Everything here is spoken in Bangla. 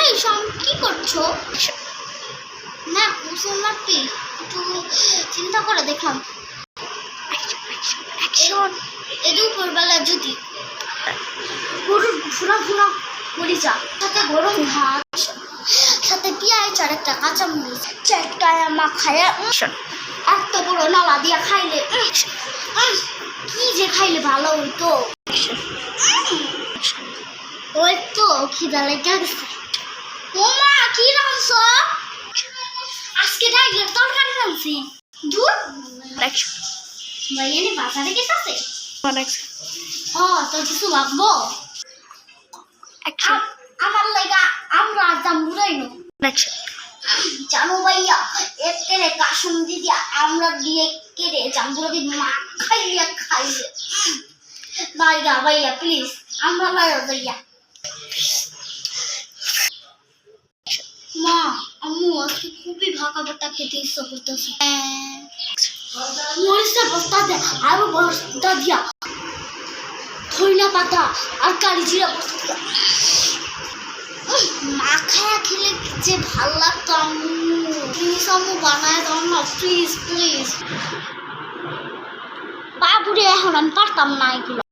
এই কি করছো? না কুসুম মারতে একটু চিন্তা করে দেখলাম। এর উপরবেলা যদি গরুর ফুরা ফুরা মরিচা সাথে গরম ভাত সাথে পেঁয়াজ আর একটা কাঁচামরিচ চারটায় মাখায় এত বড় নালা দিয়া খাইলে কি যে খাইলে ভালো হইতো। ওই তো খিদা লেগে গেছে। ও মা কি রাঁধছ? আজকে ডাইলের তরকারি রাঁধছি। দূর ভাইয়ানি বাজারে গেছে। তোর কিছু লাগবো? আমার লাগা আমরা জাম্বুরাইনো জানো ভাইয়া একেরে কাসুম দিদি আমরা দিয়ে কেড়ে জাম্বুরা দিয়ে মা খাইয়া খাইলে ভাইয়া ভাইয়া প্লিজ আমরা লাইয়া যাইয়া। মা আম্মু আজকে খুবই ভাকা ভর্তা খেতে ইচ্ছা করতেছে। মরিচের বস্তা দে আরো বস্তা দিয়া ধইনা পাতা আর কালি জিরা বস্তা দিয়া মাখায়া খেলে যে ভাল লাগতো। আম্মু প্লিজ আম্মু বানায় দাও না প্লিজ প্লিজ। বাবুরে এখন আমি পারতাম না এগুলো।